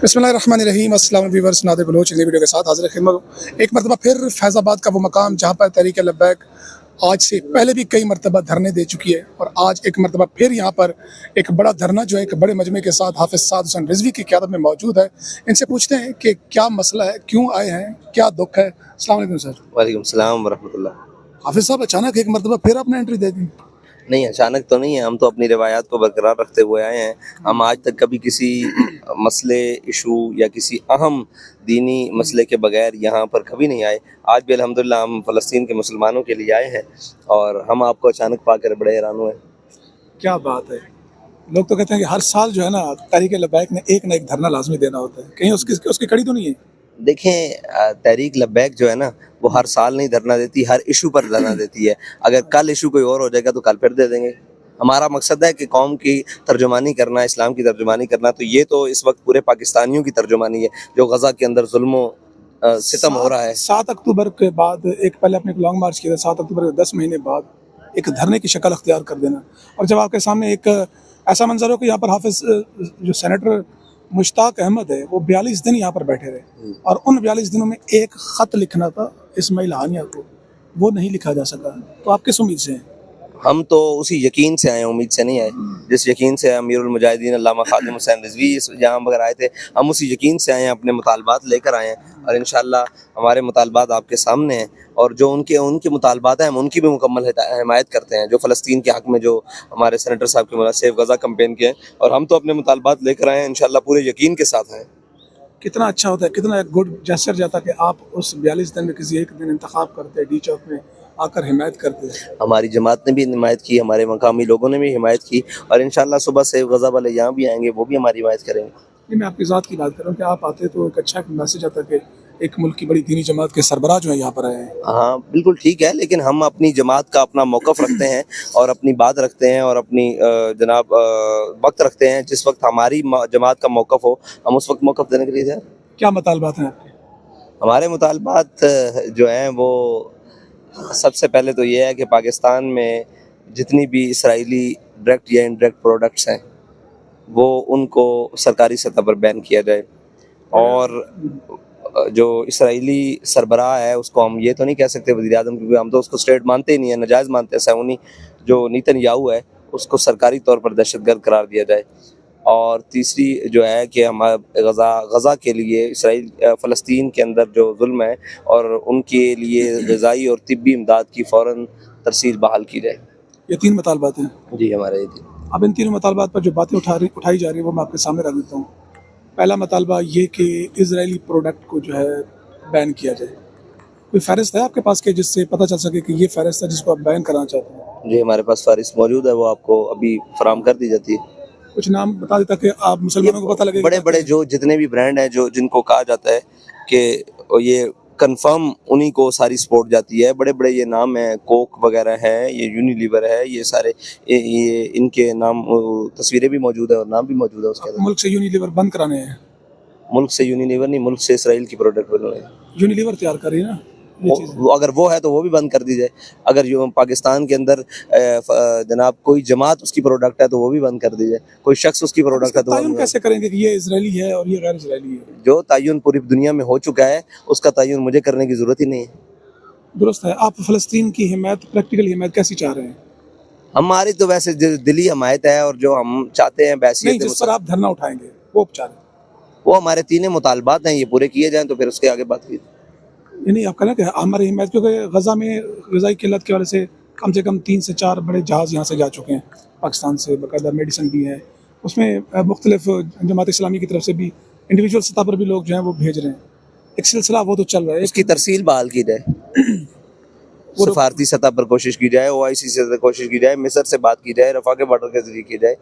बिस्मिल्लाहिर्रहमानिर्रहीम। अस्सलाम viewers, Nadir Bloch नई वीडियो के साथ हाजिर खिदमत। एक मरतबा फिर फैज़ाबाद का वो मकाम जहाँ पर तहरीक लब्बैक आज से पहले भी कई मरतबा धरने दे चुकी है और आज एक मरतबा फिर यहाँ पर एक बड़ा धरना जो है एक बड़े मजमे के साथ हाफिज़ साद हुसैन रिजवी की क़यादत में मौजूद है। इनसे पूछते हैं कि क्या मसला है, क्यों आए हैं, क्या दुख है। अस्सलाम वालेकुम सर। वालेकुम सलाम वरहमतुल्लाह। हाफिज़ साहब, अचानक एक मरतबा फिर आपने एंट्री दे दी। नहीं, अचानक तो नहीं है, हम तो अपनी रिवायात को बरकरार रखते हुए आए हैं। हम आज तक कभी किसी मसले, इशू या किसी अहम दीनी मसले के बगैर यहाँ पर कभी नहीं आए। आज भी अल्हम्दुलिल्लाह हम फ़लस्तीन के मुसलमानों के लिए आए हैं और हम आपको अचानक पाकर बड़े हैरान हुए। क्या बात है। लोग तो कहते हैं कि हर साल जो है ना तहरीक लब्बैक ने एक ना एक धरना लाजमी देना होता है, कहीं उसकी उसकी कड़ी तो नहीं है। देखें, तहरीक लब्बैक जो है ना, वो हर साल नहीं धरना देती, हर इशू पर धरना देती है। अगर कल इशू कोई और हो जाएगा तो कल फिर दे देंगे। हमारा मकसद है कि कौम की तर्जुमानी करना, इस्लाम की तर्जुमानी करना। तो ये तो इस वक्त पूरे पाकिस्तानियों की तर्जुमानी है जो गज़ा के अंदर जुल्म सितम हो रहा है। 7 अक्टूबर के बाद एक पहले अपने लॉन्ग मार्च किया था, 7 अक्टूबर के 10 महीने बाद एक धरने की शक्ल अख्तियार कर देना। और जब आपके सामने एक ऐसा मंजर हो कि यहाँ पर हाफिज जो सेनेटर मुश्ताक अहमद है वो 42 दिन यहाँ पर बैठे रहे और उन 42 दिनों में एक ख़त लिखना था इस्माइल हानिया को, वो नहीं लिखा जा सका। तो आप किस उम्मीद से हैं? हम तो उसी यकीन से आए, उम्मीद से नहीं आए। जिस यकीन से अमीरुल मुजाहिदीन अल्लामा खादिम हुसैन रिजवी यहाँ पर आए थे, हम उसी यकीन से आए हैं, अपने मुतालबात लेकर आए हैं और इंशाअल्लाह हमारे मुतालबात आपके सामने हैं। और जो उनके मुतालबात हैं हम उनकी भी मुकम्मल हिमायत करते हैं, जो फ़लस्तीन के हक़ में जो हमारे सेनेटर साहब के सेव गज़ा कैंपेन के हैं। और हम तो अपने मुतालबात लेकर आए हैं, इंशाअल्लाह पूरे यकीन के साथ हैं। कितना अच्छा होता है, कितना एक गुड जेस्चर जाता कि आप उस 42 दिन में किसी एक दिन इंतखाब करते, डी चौक में आकर हिमायत करते। हमारी जमात ने भी हिमायत की, हमारे मकामी लोगों ने भी हिमायत की और इंशाअल्लाह सुबह से गज़ा वाले यहाँ भी आएंगे, वो भी हमारी हिमायत करेंगे। नहीं, मैं आपकी ज़ात की बात कर रहा हूँ कि आप आते तो एक अच्छा मैसेज आता कि एक मुल्क की बड़ी दीनी जमात के सरबराह जो है यहाँ पर आए हैं। हाँ बिल्कुल ठीक है, लेकिन हम अपनी जमात का अपना मौक़िफ़ रखते हैं और अपनी बात रखते हैं और अपनी जनाब वक्त रखते हैं। जिस वक्त हमारी जमात का मौक़िफ़ हो हम उस वक्त मौक़िफ़ देने के लिए तैयार। क्या मुतालबात हैं आपके? हमारे मुतालबात जो हैं वो सबसे पहले तो ये है कि पाकिस्तान में जितनी भी इसराइली डायरेक्ट या इनडायरेक्ट प्रोडक्ट्स हैं वो उनको सरकारी सतह पर बैन किया जाए। और जो इसराइली सरबराह है उसको हम ये तो नहीं कह सकते वज़ीर आज़म, क्योंकि हम तो उसको स्टेट मानते ही नहीं है, नाजायज़ मानते हैं। सैऊनी जो नेतन्याहू है उसको सरकारी तौर पर दहशतगर्द करार दिया जाए। और तीसरी जो है कि हम गज़ा के लिए इसराइल फ़लस्तीन के अंदर जो जुल्म है और उनके लिए ग़िज़ाई और तिब्बी इमदाद की फ़ौरन तरसील बहाल की जाए। ये 3 मुतालबात हैं जी, हमारे ये थी। अब इन तीनों मुतालबात पर जो बातें उठाई जा रही है वो मैं आपके सामने रख देता हूँ। पहला मुतालबा ये कि इजरायली प्रोडक्ट को जो है बैन किया जाए। कोई फ़हरिस्त है आपके पास के जिससे पता चल सके कि ये फ़हरिस्त है जिसको आप बैन कराना चाहते हैं? जी, हमारे पास फ़हरिस्त मौजूद है, वो आपको अभी फराहम कर दी जाती है। कुछ नाम बता देता कि आप मुसलमानों को पता लगे। बड़े बड़े जो जितने भी ब्रांड हैं जो जिनको कहा जाता है कि ये कंफर्म उन्हीं को सारी सपोर्ट जाती है। बड़े बड़े ये नाम हैं, कोक वगैरह है, ये यूनिलीवर है, ये सारे ये इनके नाम तस्वीरें भी मौजूद है और नाम भी मौजूद है उसके अंदर। मुल्क से यूनिलीवर बंद कराने हैं। मुल्क से यूनिलीवर नहीं, मुल्क से इसराइल की प्रोडक्ट बन रहे हैं। यूनिलीवर तैयार कर रही है ना ये चीज़। अगर वो है तो वो भी बंद कर दी जाए। अगर जो पाकिस्तान के अंदर जनाब कोई जमात उसकी प्रोडक्ट है तो वो भी बंद कर दी जाए। कोई शख्स उसकी प्रोडक्ट है तो तायुन कैसे करेंगे कि ये इजरायली है और ये गैर इजरायली है? जो तायुन पूरी दुनिया में हो चुका है उसका तायुन मुझे करने की जरूरत ही नहीं है। दुरुस्त है। आप फ़लस्तीन की हिमायत, प्रैक्टिकल हिमायत कैसी चाह रहे हैं? हमारी तो वैसे दिली हमायत है और जो हम चाहते हैं नहीं, जिस पर आप धरना उठाएंगे वो उपचार है। वो हमारे 3 मुतालबात हैं, ये पूरे किए जाएं तो फिर उसके आगे बात की। नहीं, आप कहना कि हमारी हिमायत, क्योंकि गज़ा में ग़िज़ाई किल्लत की वजह से कम 3 से 4 बड़े जहाज़ यहाँ से जा चुके हैं पाकिस्तान से, बाकायदा मेडिसिन भी है उसमें। मुख्तलिफ जमात इस्लामी की तरफ से भी इंडिविजुअल सतह पर भी लोग जो हैं वो भेज रहे हैं। एक सिलसिला वो तो चल रहा है, उसकी तरसील बहाल की जाए। सफारती सतह पर कोशिश की जाए, OIC से कोशिश की जाए, मिस्र से बात की जाए, रफ़ा के बॉर्डर के जरिए की जाए।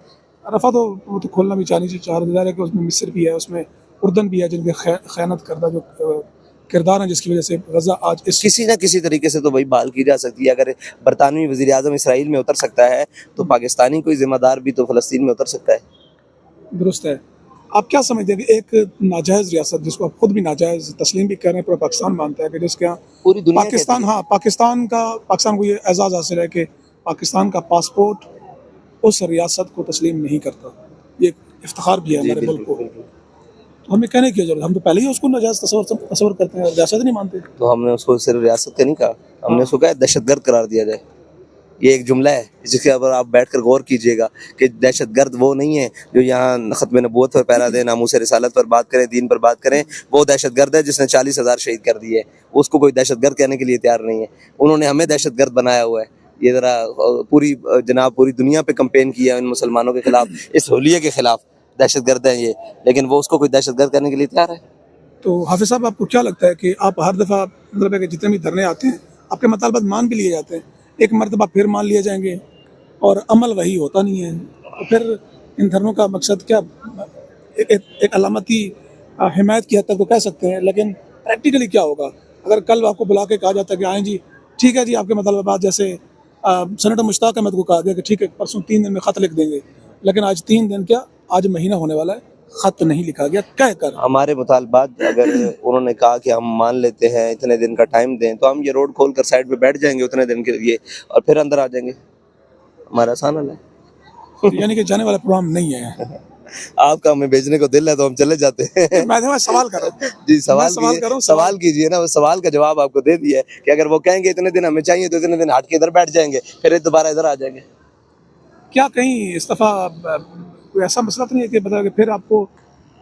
रफ़ा तो वो तो खोलना भी चाह रहा है कि उसमें मिस्र भी है, उसमें उर्दन भी है, जिनके खयानत करदा जो किरदार हैं जिसकी वजह से गज़ा आज इस किसी न किसी तरीके से तो भाई बहाल की जा सकती है। अगर बरतानवी वज़ीर आज़म इसराइल में उतर सकता है तो पाकिस्तानी कोई जिम्मेदार भी तो फ़लस्तीन में उतर सकता है। दुरुस्त है। आप क्या समझते हैं कि एक नाजायज़ रियासत जिसको आप खुद भी नाजायज़ तस्लीम भी कर रहे हैं, पूरा पाकिस्तान मानता है कि जिसके यहाँ पूरी दुनिया पाकिस्तान, हाँ, पाकिस्तान को ये एजाज़ हासिल है कि पाकिस्तान का पासपोर्ट उस रियासत को तस्लीम नहीं करता। ये इफ्तिखार भी है हमारे मुल्क को। तो हमें कहने की जरूरत, हम तो पहले ही उसको नाजायज तस्वर करते हैं, रियासत नहीं मानते। तो हमने उसको सिर्फ रियासत का नहीं कहा, हमने उसको कहा दहशतगर्द करार दिया जाए। ये एक जुमला है जिसके ऊपर आप बैठकर गौर कीजिएगा कि दहशतगर्द वो नहीं है जो यहाँ खत्म नबूवत पर पहरा दे, नामूस रिसालत पर बात करें, दीन पर बात करें। वो दहशतगर्द है जिसने 40,000 शहीद कर दिए है, उसको कोई दहशतगर्द कहने के लिए तैयार नहीं है। उन्होंने हमें दहशतगर्द बनाया हुआ है। ये ज़रा पूरी दुनिया पे कंपेन किया इन मुसलमानों के खिलाफ, इस हुलिये के खिलाफ दहशतगर्द हैं ये, लेकिन वो उसको कोई दहशतगर्द करने के लिए तैयार है। तो हाफिज साहब, आपको क्या लगता है कि आप हर दफ़ा मतलब है कि जितने भी धरने आते हैं आपके मुतालबात मान भी लिए जाते हैं, एक मरतबा फिर मान लिए जाएंगे और अमल वही होता नहीं है, तो फिर इन धरनों का मकसद क्या? एक अलामती हिमायत की हद तक तो कह सकते हैं, लेकिन प्रैक्टिकली क्या होगा? अगर कल आपको बुला के कहा जाता है कि आएँ जी, ठीक है जी, आपके मुतालबात, जैसे सेनेटर मुश्ताक अहमद को कहा गया कि ठीक है परसों 3 दिन में ख़त लिख देंगे, लेकिन आज 3 दिन क्या, आज महीना होने वाला है, ख़त नहीं लिखा गया। कह कर हमारे मुतालबात अगर उन्होंने कहा कि हम मान लेते हैं, इतने दिन का टाइम दें, तो हम ये रोड खोल कर साइड पे बैठ जाएंगे उतने दिन के लिए और फिर अंदर आ जाएंगे। हमारा आसान हल है। तो यानी कि जाने वाला प्रोग्राम नहीं है। आपका हमें भेजने को दिल है तो हम चले जाते हैं। मैं सवाल कर रहा हूँ जी, मैं सवाल सवाल कीजिए, कर रहा हूँ, सवाल कीजिए ना। वो सवाल का जवाब आपको दे दिया है कि अगर वो कहेंगे इतने दिन हमें चाहिए तो इतने दिन हट के इधर बैठ जाएंगे, फिर दोबारा इधर आ जाएंगे। क्या कहीं इस दफ़ा कोई ऐसा मसला तो नहीं है कि बता कि फिर आपको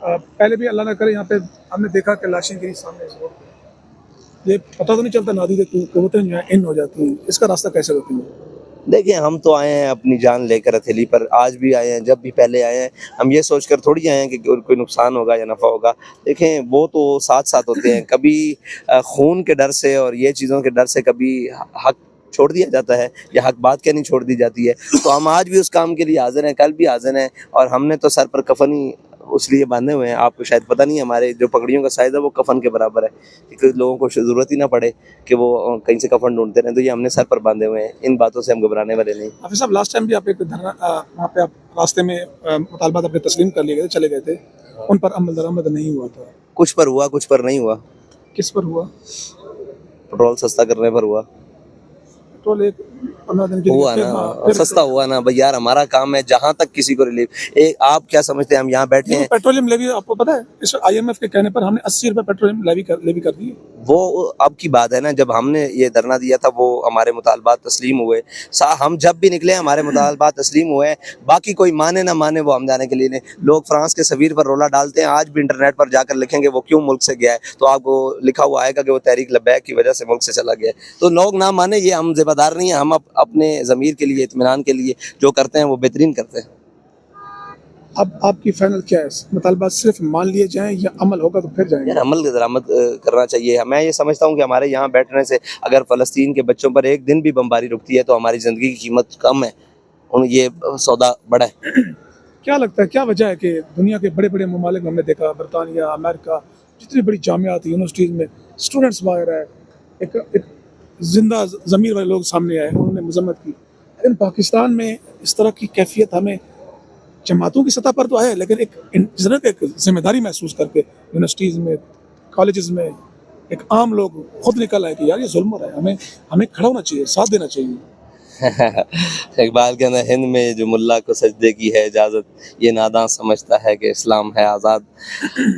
पहले भी अल्लाह ना करे यहाँ पे हमने देखा कि लाशें गिरी सामने इस रोड पे, ये पता तो नहीं चलता, नादीद क़ुव्वतें जो हैं इन हो जाती हैं, इसका रास्ता कैसे होती है? देखिए, हम तो आए हैं अपनी जान लेकर हथेली पर, आज भी आए हैं, जब भी पहले आए हैं, हम ये सोचकर थोड़ी आए हैं कि कोई नुकसान होगा या नफ़ा होगा। देखें, वो तो साथ साथ होते हैं, कभी खून के डर से और ये चीज़ों के डर से कभी हक छोड़ दिया जाता है या हक बात क्या नहीं छोड़ दी जाती है। तो हम आज भी उस काम के लिए हाजिर हैं, कल भी हाजिर हैं, और हमने तो सर पर कफन ही उसलिए बांधे हुए हैं। आपको शायद पता नहीं है, हमारे जो पगड़ियों का साइज़ है वो कफन के बराबर है, कि लोगों को ज़रूरत ही ना पड़े कि वो कहीं से कफन ढूंढते रहें, तो ये हमने सर पर बांधे हुए हैं। इन बातों से हम घबराने वाले नहीं। हाफिज़ साहब, लास्ट टाइम भी आप एक धरना वहाँ पे आप रास्ते में मुतालबात अपने तस्लीम कर लिए गए, चले गए थे, उन पर अमल दरामद नहीं हुआ था। कुछ पर हुआ, कुछ पर नहीं हुआ। किस पर हुआ? पेट्रोल सस्ता करने पर हुआ। पेट्रोल एक 15 दिन के लिए हुआ ना, और सस्ता हुआ ना भाई यार। हमारा काम है जहां तक किसी को रिलीफ। एक आप क्या समझते हैं हम यहाँ बैठे हैं? पेट्रोलियम लेवी आपको पता है, इस IMF के कहने पर हमने 80 रुपए पेट्रोलियम लेवी कर दी। वो अब की बात है ना, जब हमने ये धरना दिया था वो हमारे मुतालबात तस्लीम हुए। हम जब भी निकले हमारे मुतालबात तस्लीम हुए। बाकी कोई माने ना माने वो हम जाने के लिए नहीं। लोग फ्रांस के सफीर पर रोला डालते हैं, आज भी इंटरनेट पर जाकर लिखेंगे वो क्यों मुल्क से गया है, तो आपको लिखा हुआ आएगा कि वो तहरीक लब्बैक की वजह से मुल्क से चला गया है। तो लोग ना माने, ये हम जिम्मेदार नहीं है। हम अपने ज़मीर के लिए, इत्मीनान के लिए जो करते हैं वो बेहतरीन करते हैं। अब आपकी फाइनल क्या है? मुतालबात सिर्फ मान लिए जाएं या अमल होगा तो फिर जाएंगे? यार, अमल दरामद करना चाहिए। मैं ये समझता हूँ कि हमारे यहाँ बैठने से अगर फ़लस्तीन के बच्चों पर एक दिन भी बमबारी रुकती है तो हमारी ज़िंदगी की कीमत कम है, ये सौदा बड़ा है। क्या लगता है, क्या वजह है कि दुनिया के बड़े बड़े ममालिक हमने देखा, बरतानिया, अमेरिका, जितनी बड़ी जामियात यूनिवर्सिटीज़ में स्टूडेंट्स बाहर आए, एक जिंदा ज़मीर वाले लोग सामने आए, उन्होंने मजम्मत की, लेकिन पाकिस्तान में इस तरह की कैफियत हमें जमातों की सतह पर तो है, लेकिन एक जिम्मेदारी महसूस करके यूनिवर्सिटीज़ में, कॉलेजेस में एक आम लोग खुद निकल आए कि यार ये जुल्म हो रहा है, हमें खड़ा होना चाहिए, साथ देना चाहिए। इकबाल के अंदर हिंद में जो मुल्ला को सजदे की है इजाज़त, ये नादान समझता है कि इस्लाम है आज़ाद।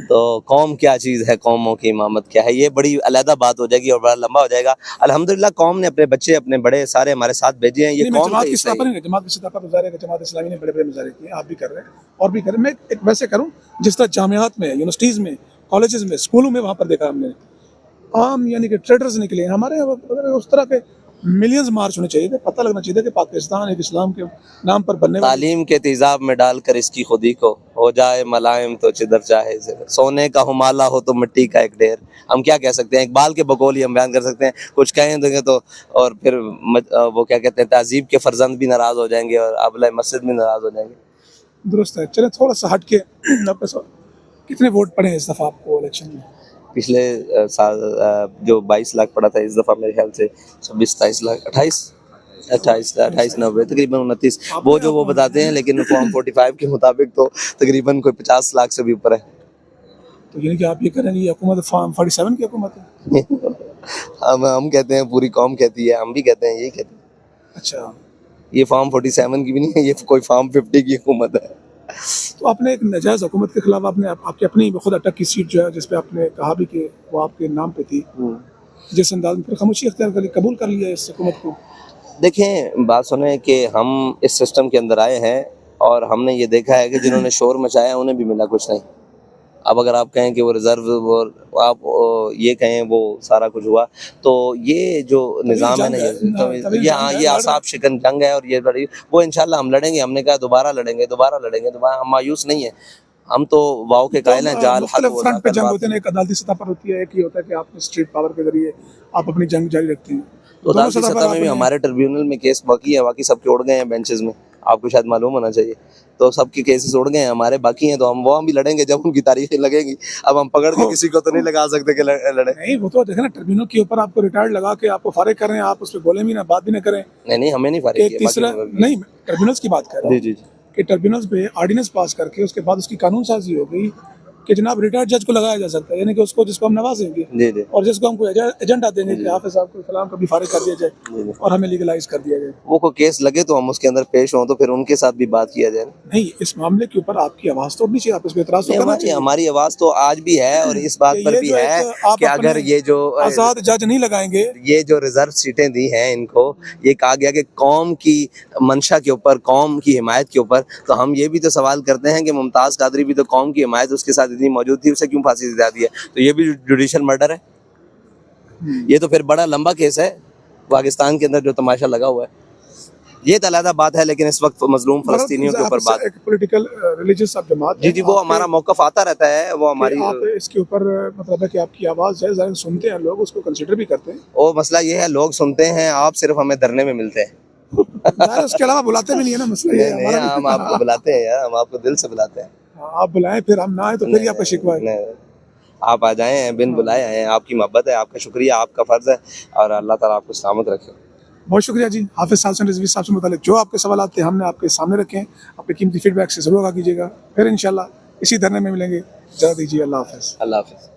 तो कौम क्या चीज़ है, कौमों की इमामत क्या है, ये बड़ी अलहदा बात हो जाएगी और बड़ा लंबा हो जाएगा। अल्हम्दुलिल्लाह कौम ने अपने बच्चे, अपने बड़े सारे हमारे साथ भेजे हैं। ये कौम जमात की सतह पर नहीं, जमात की सतह पर मुजाहरे के, जमात इस्लामी ने बड़े बड़े मुजाहरे किए, आप भी कर रहे हैं और भी कर रहे हैं। मैं एक वैसे करूँ जिस तरह जामियात में, यूनिवर्सिटीज़ में, कॉलेजेस में, स्कूलों में वहाँ पर देखा हमने, आम यानी कि ट्रेडर्स निकले हमारे। उस तरह के मिलियंस मार्च होने चाहिए थे, पता लगना चाहिए था कि पाकिस्तान एक इस्लाम के नाम पर बनने वाली, तालीम के तेजाब में डालकर इसकी खुदी को हो जाए मलायम तो चिदर चाहे सोने का हुमाला हो तो मिट्टी का एक ढेर। हम क्या कह सकते हैं, इकबाल के बकौल ही हम बयान कर सकते हैं। कुछ कहें देंगे तो और फिर वो क्या कहते हैं, तहजीब के फर्जंद भी नाराज़ हो जाएंगे और अबला मस्जिद भी नाराज़ हो जाएंगे। दुरुस्त है। चले थोड़ा सा हट के कितने वोट पड़े इस दफ़ा आपको इलेक्शन में? पिछले साल जो 22 लाख पड़ा था, इस दफ़ा मेरे ख्याल से 26-27 लाख, 28 90 तकरीबन 29, वो बताते हैं, लेकिन फॉर्म 45 के मुताबिक तो तकरीबन कोई 50 लाख से भी ऊपर है। तो यानी कि आप ये करेंगे ये हुकूमत फॉर्म 47 की हुकूमत है? हम कहते हैं, पूरी कौम कहती है, हम भी कहते हैं, यही कहते हैं। अच्छा, ये फॉर्म 47 की भी नहीं है, ये कोई फॉर्म 50 की हुकूमत है। तो आपने एक नाजायज़ हुकूमत के खिलाफ आपने आपकी अपनी खुद अटक की सीट जो है जिस पे आपने कहा भी कि वो आपके नाम पे थी, जिस अंदाज में फिर खामोशी इख्तियार कर ली, कबूल कर लिया इस हुकूमत को। देखें, बात सुने कि हम इस सिस्टम के अंदर आए हैं और हमने ये देखा है कि जिन्होंने शोर मचाया उन्हें भी मिला कुछ नहीं। अब अगर आप कहें कि वो रिजर्व और आप ये कहें वो सारा कुछ हुआ, तो ये जो निज़ाम है ना, ये हाँ, ये आसाब शिकन जंग है और ये बड़ी वो इंशाल्लाह हम लड़ेंगे। हमने कहा दोबारा लड़ेंगे, हम मायूस नहीं है। हम तो वाव के कायल हैं, जाल हक हो फ्रंट पे जंग होते हैं, एक अदालती सतह पर होती है, एक ये होता है कि आप स्ट्रीट पावर के जरिए आप अपनी जंग जारी रखते हैं। तो अदालती सतह में भी हमारे ट्रिब्यूनल में केस बाकी है, बाकी सबके उड़ गए हैं बेंचेस में, आपको शायद मालूम होना चाहिए। तो सबके केसेस उड़ गए हैं, हमारे बाकी हैं, तो हम वहाँ भी लड़ेंगे जब उनकी तारीखें लगेंगी। अब हम पकड़ के किसी को तो नहीं लगा सकते कि लड़े। नहीं, वो तो देखे ना, ट्रिब्यूनल के ऊपर आपको रिटायर्ड लगा के आपको फारिग कर रहे हैं, आप उस पर बोले भी ना, बात भी ना करें। नहीं, हमें नहीं फारिग किया। तीसरा नहीं, ट्रिब्यूनल्स की बात कर रहा हूँ जी कि ट्रिब्यूनल्स पे ऑर्डिनेंस पास करके उसके बाद उसकी कानून साजी हो गई कि जनाब रिटायर्ड जज को लगाया जा सकता है, यानी कि उसको जिसको हम नवाजेंगे जी और जिसको हम कोई एजेंडा देंगे कि हाफिज साहब को फलाम कभी फारिग कर दिया जाए और हमें लीगलाइज कर दिया जाए। वो कोई केस लगे तो हम उसके अंदर पेश हों, तो फिर उनके साथ भी बात किया जाए। नहीं, इस मामले के ऊपर आपकी आवाज तो नहीं चाहिए, आप इस पे एतराज तो करना चाहिए। हमारी आवाज तो आज भी है और इस बात पर भी है कि अगर ये जो आजाद जज नहीं लगाएंगे, ये जो रिजर्व सीटें दी हैं इनको, ये कहा गया कि कौम की मंशा के ऊपर, कौम की हिमायत के ऊपर, तो हम ये भी तो सवाल करते हैं कि मुमताज कादरी भी तो कौम की हिमायत उसके साथ इतनी मौजूद थी, उसे क्यों फांसी दिला दी है? तो ये भी जुडिशियल मर्डर है। ये तो फिर बड़ा लंबा केस है पाकिस्तान के अंदर जो तमाशा लगा हुआ है। ये तो अलग बात है, लेकिन इस वक्त मजलूम फलस्तीनियों के ऊपर बात, एक पॉलिटिकल रिलीजियस आप जमात, जी वो हमारा मौकफ आता रहता है, वो हमारी आप इसके ऊपर मतलब है कि आपकी आवाज है, ज़ाहिर सुनते हैं लोग, उसको कंसीडर भी करते हैं। वो मसला ये है, लोग सुनते हैं, आप सिर्फ हमें धरने में मिलते हैं। उसके अलावा बुलाते भी नहीं है ना, मसला ये है। हम आपको बुलाते हैं यार, हम आपको दिल से बुलाते हैं। आप बुलाएं फिर हम ना आए तो फिर ही आपका शिकवा है। आप आ जाएं, बिन बुलाए आए, आपकी मोहब्बत है, आपका शुक्रिया, आपका फर्ज है, और अल्लाह ताला आपको सलामत रखे। बहुत शुक्रिया जी। हाफिज साहब रिजवी साहब से मुताल्लिक जो आपके सवाल थे हमने आपके सामने रखे हैं, अपने कीमती फीडबैक से जरूर आगा कीजिएगा। फिर इंशाल्लाह इसी धरने में मिलेंगे। इजाज़त दीजिए, अल्लाह हाफिज़। अल्लाह हाफिज़।